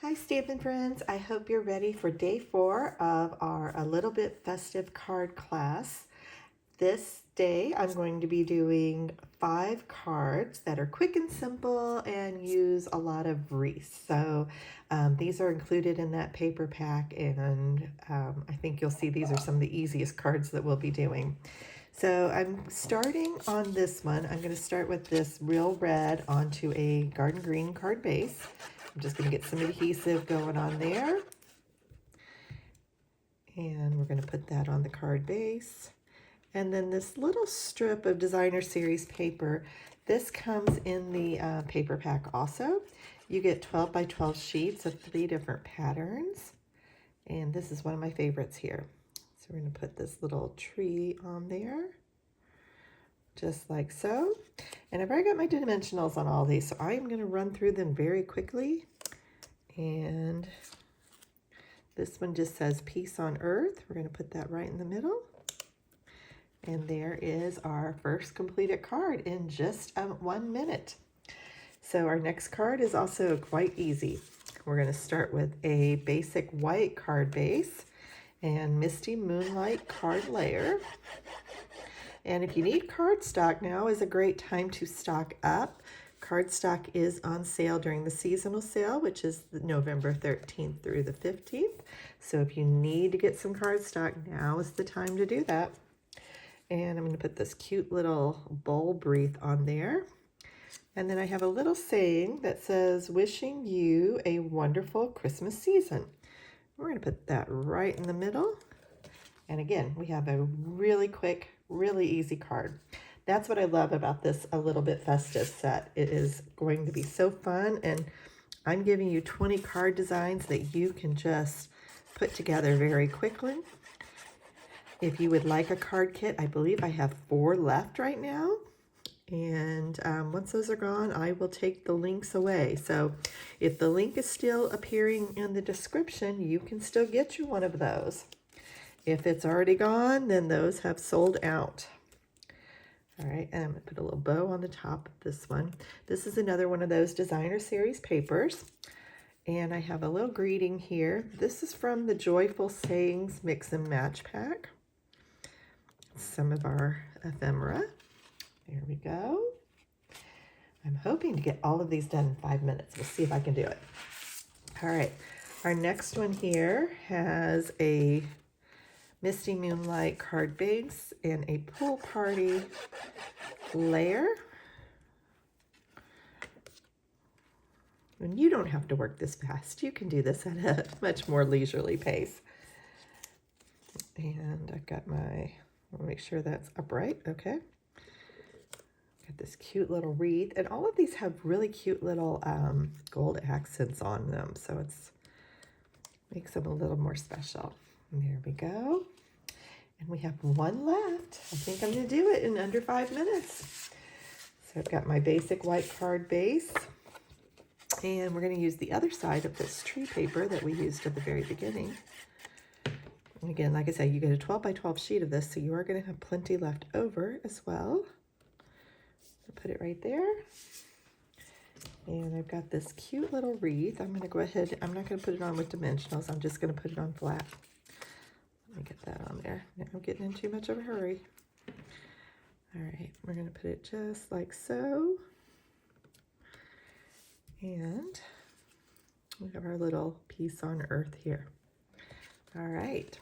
Hi Stampin' friends, I hope you're ready for day 4 of our A Little Bit Festive card class. This day I'm going to be doing 5 cards that are quick and simple and use a lot of wreaths. So these are included in that paper pack, and I think you'll see these are some of the easiest cards that we'll be doing. So I'm starting on this one. I'm going to start with this real red onto a garden green card base. I'm just going to get some adhesive going on there. And we're going to put that on the card base. And then this little strip of designer series paper, this comes in the paper pack also. You get 12 by 12 sheets of 3 different patterns. And this is one of my favorites here. So we're going to put this little tree on there, just like so. And I've already got my dimensionals on all these, so I am going to run through them very quickly. And this one just says Peace on Earth. We're going to put that right in the middle. And there is our first completed card in just 1 minute. So our next card is also quite easy. We're going to start with a basic white card base and Misty Moonlight card layer. And if you need cardstock, now is a great time to stock up. Cardstock is on sale during the seasonal sale, which is November 13th through the 15th. So if you need to get some cardstock, now is the time to do that. And I'm going to put this cute little bulb wreath on there. And then I have a little saying that says, wishing you a wonderful Christmas season. We're going to put that right in the middle. And again, we have a really quick, really easy card. That's what I love about this A Little Bit Festive set. It is going to be so fun, and I'm giving you 20 card designs that you can just put together very quickly. If you would like a card kit, I believe I have 4 left right now. And once those are gone, I will take the links away. So if the link is still appearing in the description, you can still get you one of those. If it's already gone, then those have sold out. All right, and I'm going to put a little bow on the top of this one. This is another one of those designer series papers. And I have a little greeting here. This is from the Joyful Sayings Mix and Match pack. Some of our ephemera. There we go. I'm hoping to get all of these done in 5 minutes. We'll see if I can do it. All right, our next one here has a Misty Moonlight card base and a pool party layer. And you don't have to work this fast. You can do this at a much more leisurely pace. And I've got I'll make sure that's upright. Okay. Got this cute little wreath. And all of these have really cute little gold accents on them. So it's makes them a little more special. And there we go. And we have 1 left. I think I'm going to do it in under 5 minutes. So I've got my basic white card base. And we're going to use the other side of this tree paper that we used at the very beginning. And again, like I said, you get a 12 by 12 sheet of this, so you are going to have plenty left over as well. I'll put it right there. And I've got this cute little wreath. I'm going to go ahead, I'm not going to put it on with dimensionals. I'm just going to put it on flat. Let me get that on there. Now I'm getting in too much of a hurry. All right, we're going to put it just like so. And we have our little Peace on Earth here. All right.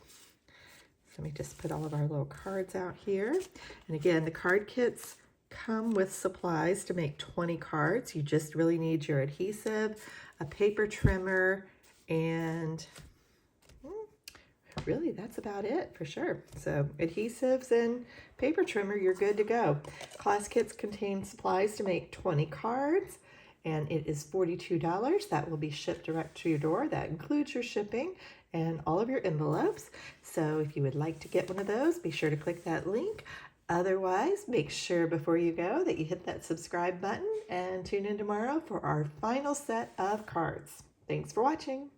So let me just put all of our little cards out here. And again, the card kits come with supplies to make 20 cards. You just really need your adhesive, a paper trimmer, and really, that's about it for sure. So adhesives and paper trimmer, you're good to go. Class kits contain supplies to make 20 cards, and it is $42. That will be shipped direct to your door. That includes your shipping and all of your envelopes. So if you would like to get one of those, be sure to click that link. Otherwise, make sure before you go that you hit that subscribe button and tune in tomorrow for our final set of cards. Thanks for watching.